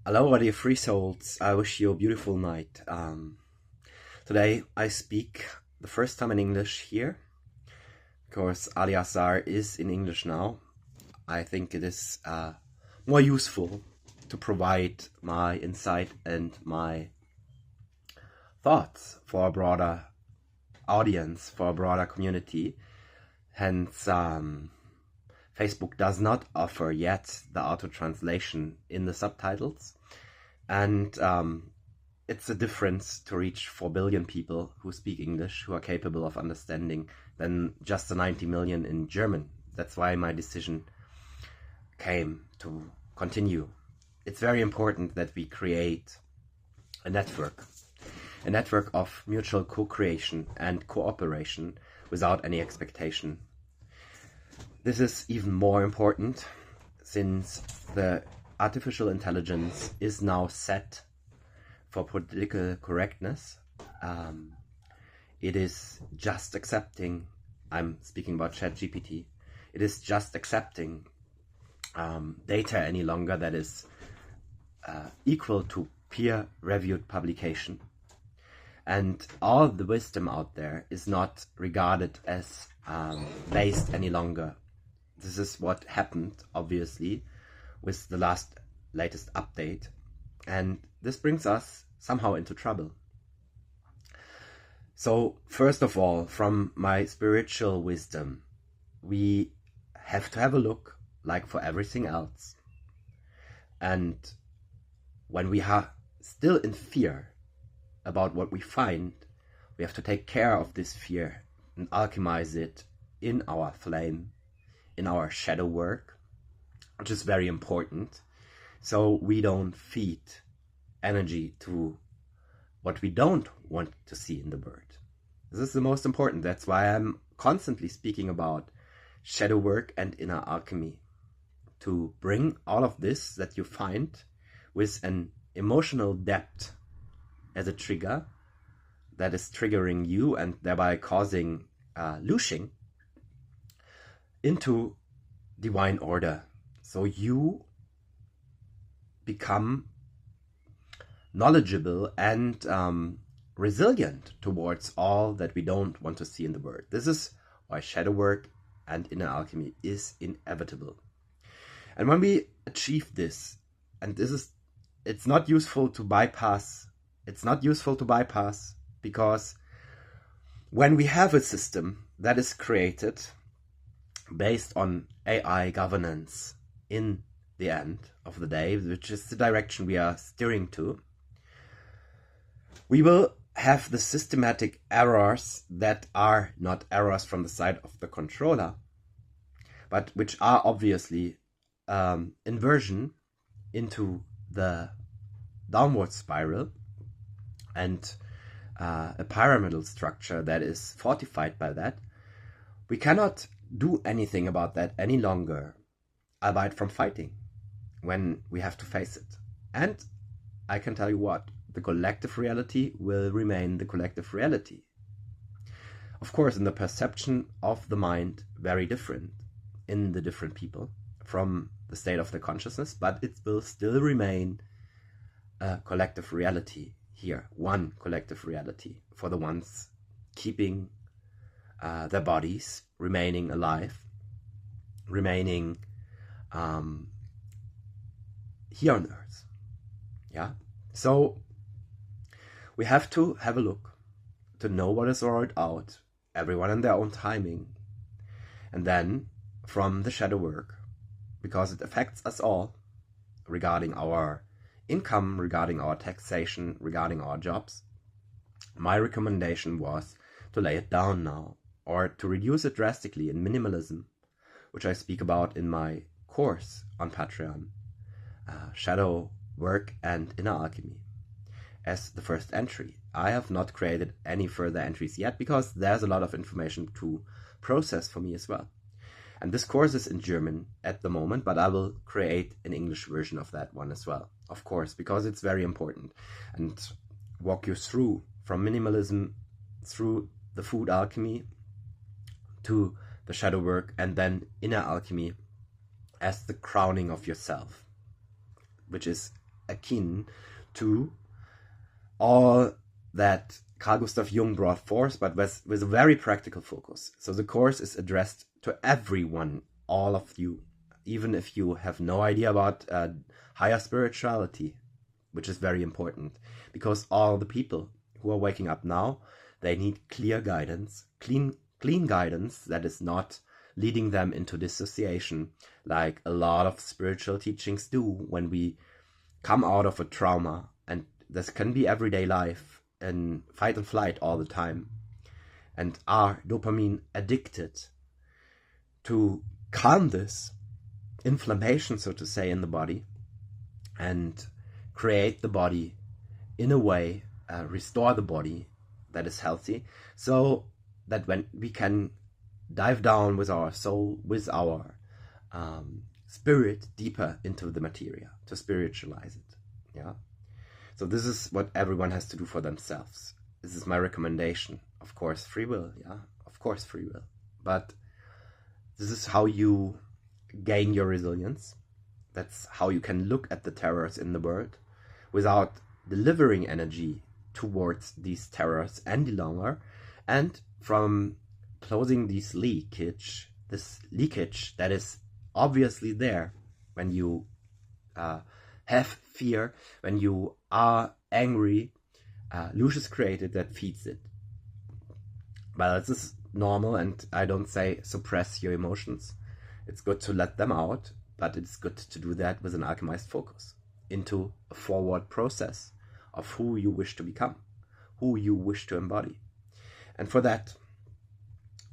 Hello, all you free souls. I wish you a beautiful night. Today I speak the first time in English here, because Asar is in English now. I think it is more useful to provide my insight and my thoughts for a broader audience, for a broader community. Hence, Facebook does not offer yet the auto-translation in the subtitles. And it's a difference to reach 4 billion people who speak English, who are capable of understanding, than just the 90 million in German. That's why my decision came to continue. It's very important that we create a network of mutual co-creation and cooperation without any expectation. This is even more important since the artificial intelligence is now set for political correctness. It is just accepting, I'm speaking about ChatGPT, it is just accepting data any longer that is equal to peer-reviewed publication. And all the wisdom out there is not regarded as based any longer. This is what happened, obviously, with the latest update. And this brings us somehow into trouble. So, first of all, from my spiritual wisdom, we have to have a look like for everything else. And when we are still in fear about what we find, we have to take care of this fear and alchemize it in our flame, in our shadow work, which is very important, so we don't feed energy to what we don't want to see in the world. This is the most important. That's why I'm constantly speaking about shadow work and inner alchemy, to bring all of this that you find with an emotional depth as a trigger that is triggering you and thereby causing looshing into divine order, so you become knowledgeable and resilient towards all that we don't want to see in the world. This is why shadow work and inner alchemy is inevitable. And when we achieve this, and it's not useful to bypass. It's not useful to bypass, because when we have a system that is created based on AI governance in the end of the day, which is the direction we are steering to, we will have the systematic errors that are not errors from the side of the controller, but which are obviously inversion into the downward spiral and a pyramidal structure that is fortified by that. We cannot do anything about that any longer, albeit from fighting, when we have to face it. And I can tell you what, the collective reality will remain the collective reality. Of course, in the perception of the mind, very different in the different people from the state of the consciousness, but it will still remain a collective reality here, one collective reality for the ones keeping their bodies, remaining alive, remaining here on Earth. Yeah. So we have to have a look to know what is rolled out, everyone in their own timing, and then from the shadow work, because it affects us all regarding our income, regarding our taxation, regarding our jobs. My recommendation was to lay it down now, or to reduce it drastically in minimalism, which I speak about in my course on Patreon, Shadow Work and Inner Alchemy, as the first entry. I have not created any further entries yet, because there's a lot of information to process for me as well. And this course is in German at the moment, but I will create an English version of that one as well, of course, because it's very important, and walk you through from minimalism, through the food alchemy, to the shadow work, and then inner alchemy as the crowning of yourself, which is akin to all that Carl Gustav Jung brought forth, but with a very practical focus. So the course is addressed to everyone, all of you, even if you have no idea about higher spirituality, which is very important, because all the people who are waking up now, they need clear guidance, clean guidance that is not leading them into dissociation, like a lot of spiritual teachings do when we come out of a trauma. And this can be everyday life in fight and flight all the time, and are dopamine addicted. To calm this inflammation, so to say, in the body, and create the body in a way, restore the body that is healthy, so that when we can dive down with our soul, with our spirit deeper into the materia, to spiritualize it. Yeah. So this is what everyone has to do for themselves. This is my recommendation. Of course, free will. Yeah, of course, free will. But this is how you gain your resilience. That's how you can look at the terrors in the world without delivering energy towards these terrors any longer, and from closing this leakage that is obviously there when you have fear, when you are angry. Lucius created that feeds it. Well, this is normal, and I don't say suppress your emotions. It's good to let them out, but it's good to do that with an alchemized focus into a forward process of who you wish to become, who you wish to embody. And for that,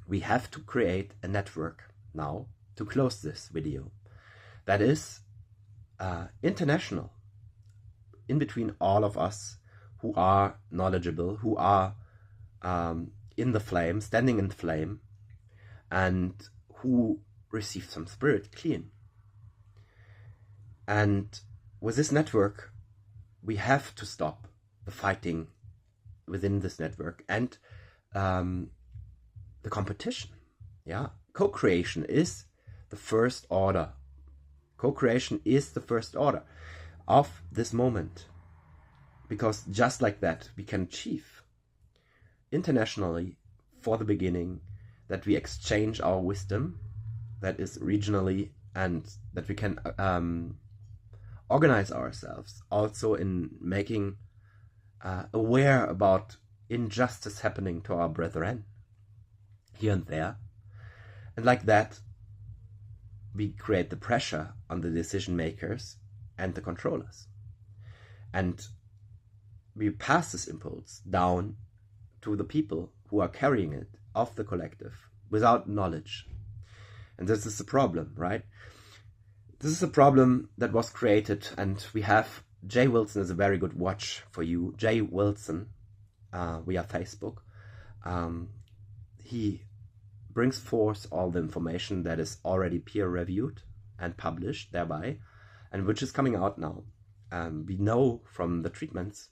we have to create a network now to close this video that is international, in between all of us who are knowledgeable, who are in the flame, standing in the flame, and who receive some spirit clean. And with this network, we have to stop the fighting within this network and the competition. Yeah, co-creation is the first order. Co-creation is the first order of this moment, because just like that, we can achieve internationally, for the beginning, that we exchange our wisdom that is regionally, and that we can organize ourselves also in making aware about injustice happening to our brethren here and there. And like that, we create the pressure on the decision makers and the controllers. And we pass this impulse down to the people who are carrying it of the collective without knowledge. And this is the problem, right? This is a problem that was created, and we have Jay Wilson is a very good watch for you. Jay Wilson, via Facebook. He brings forth all the information that is already peer-reviewed and published thereby, and which is coming out now. We know from the treatments,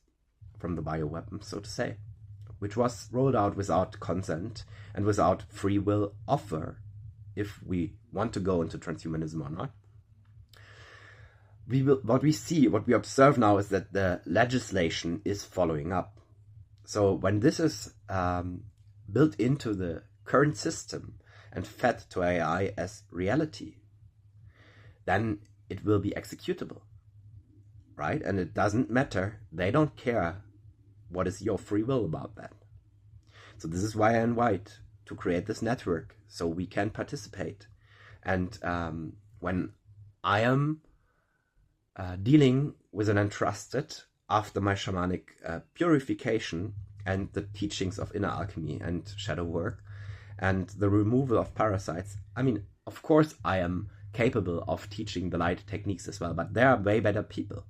from the bioweapons, so to say, which was rolled out without consent and without free will offer, if we want to go into transhumanism or not. What we observe now is that the legislation is following up. So when this is built into the current system and fed to AI as reality, then it will be executable, right? And it doesn't matter. They don't care what is your free will about that. So this is why I invite to create this network so we can participate. And when I am dealing with an entrusted after my shamanic purification and the teachings of inner alchemy and shadow work and the removal of parasites, I mean, of course I am capable of teaching the light techniques as well, but there are way better people.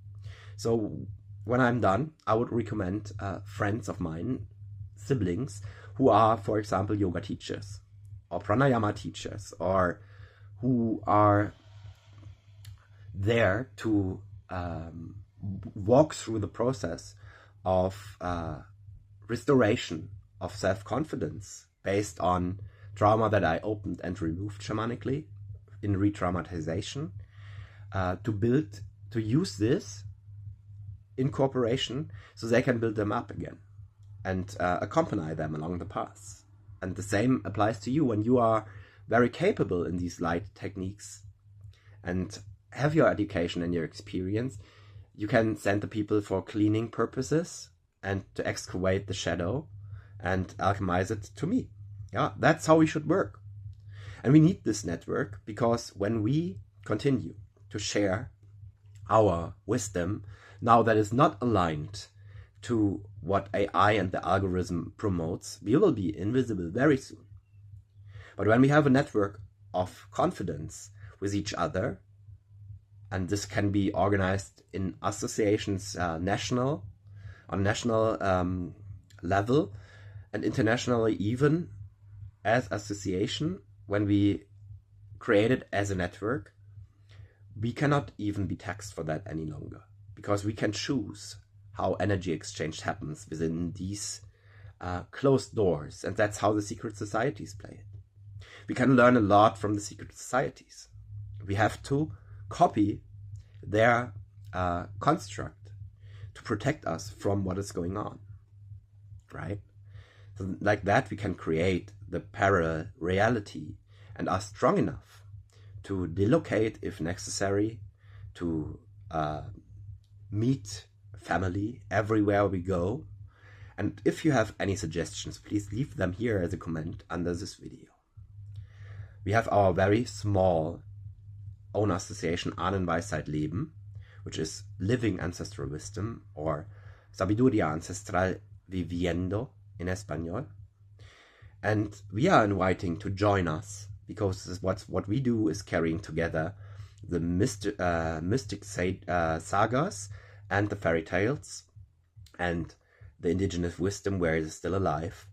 So when I'm done, I would recommend friends of mine, siblings, who are, for example, yoga teachers or pranayama teachers, or who are there to walk through the process of restoration of self-confidence based on trauma that I opened and removed shamanically in re-traumatization, to use this in cooperation so they can build them up again and accompany them along the path. And the same applies to you when you are very capable in these light techniques and have your education and your experience. You can send the people for cleaning purposes and to excavate the shadow and alchemize it to me. Yeah, that's how we should work. And we need this network because when we continue to share our wisdom, now that is not aligned to what AI and the algorithm promotes, we will be invisible very soon. But when we have a network of confidence with each other, and this can be organized in associations on national level and internationally, even as association, when we create it as a network, we cannot even be taxed for that any longer, because we can choose how energy exchange happens within these closed doors, and that's how the secret societies play it. We can learn a lot from the secret societies. We have to copy their construct to protect us from what is going on, right? So like that, we can create the parallel reality and are strong enough to delocate if necessary, to meet family everywhere we go. And if you have any suggestions, please leave them here as a comment under this video. We have our very small own association, Ahnenweisheit Leben, which is living ancestral wisdom, or sabiduría ancestral viviendo in Espanol. And we are inviting to join us, because what we do is carrying together the mystic sagas and the fairy tales and the indigenous wisdom where it is still alive,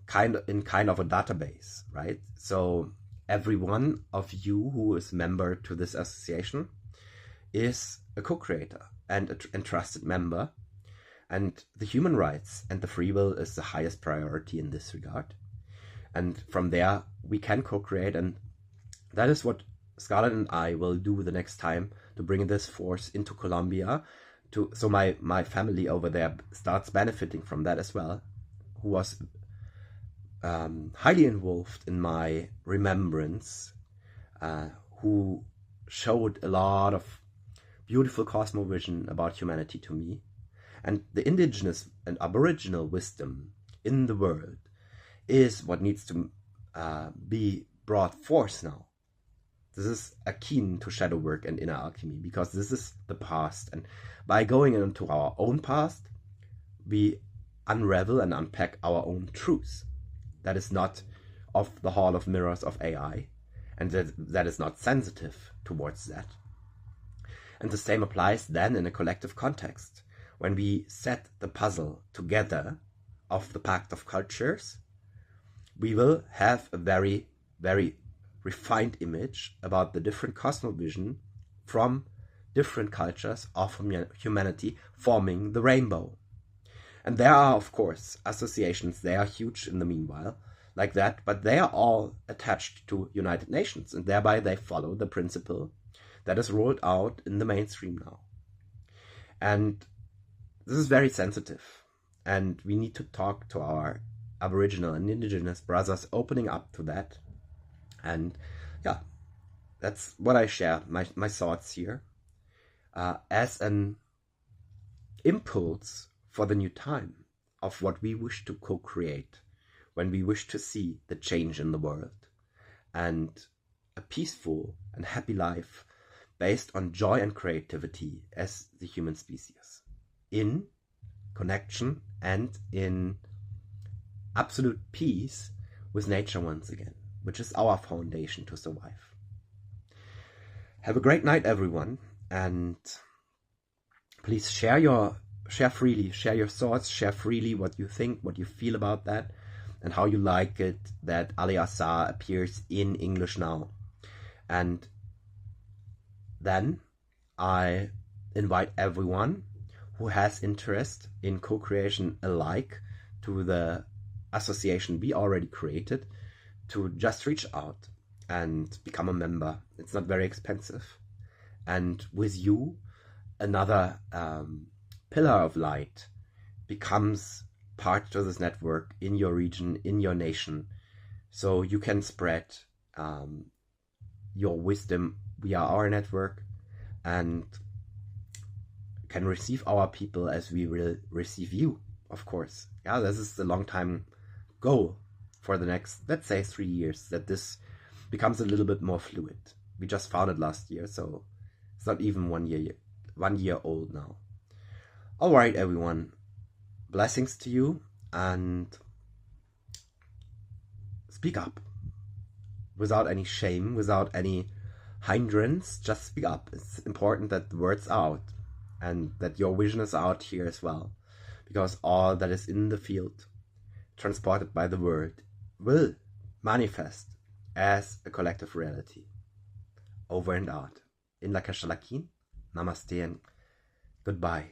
kind of a database, right? So every one of you who is member to this association is a co-creator and a trusted member, and the human rights and the free will is the highest priority in this regard. And from there we can co-create, and that is what Scarlett and I will do the next time, to bring this force into Colombia, so my family over there starts benefiting from that as well, who was highly involved in my remembrance, who showed a lot of beautiful cosmovision about humanity to me. And the indigenous and aboriginal wisdom in the world is what needs to be brought forth now. This is akin to shadow work and inner alchemy, because this is the past. And by going into our own past, we unravel and unpack our own truths. That is not of the Hall of Mirrors of AI, and that is not sensitive towards that. And the same applies then in a collective context. When we set the puzzle together of the Pact of Cultures, we will have a very, very refined image about the different cosmovision from different cultures of humanity forming the rainbow. And there are, of course, associations, they are huge in the meanwhile, like that, but they are all attached to United Nations, and thereby they follow the principle that is rolled out in the mainstream now. And this is very sensitive, and we need to talk to our Aboriginal and Indigenous brothers, opening up to that. And yeah, that's what I share, my thoughts here, as an impulse for the new time of what we wish to co-create when we wish to see the change in the world and a peaceful and happy life based on joy and creativity as the human species, in connection and in absolute peace with nature once again, which is our foundation to survive. Have a great night, everyone, and please share freely, share your thoughts, share freely what you think, what you feel about that, and how you like it that Asar appears in English now. And then I invite everyone who has interest in co-creation alike to the association we already created to just reach out and become a member. It's not very expensive. And with you, another pillar of light becomes part of this network in your region, in your nation, so you can spread your wisdom via our network and can receive our people as we will receive you, of course. Yeah, this is the long time goal for the next, let's say, 3 years, that this becomes a little bit more fluid. We just found it last year, so it's not even 1 year old now. All right, everyone. Blessings to you, and speak up without any shame, without any hindrance. Just speak up. It's important that the words are out and that your vision is out here as well, because all that is in the field transported by the word will manifest as a collective reality. Over and out. In Lakasha Lakin, namaste and goodbye.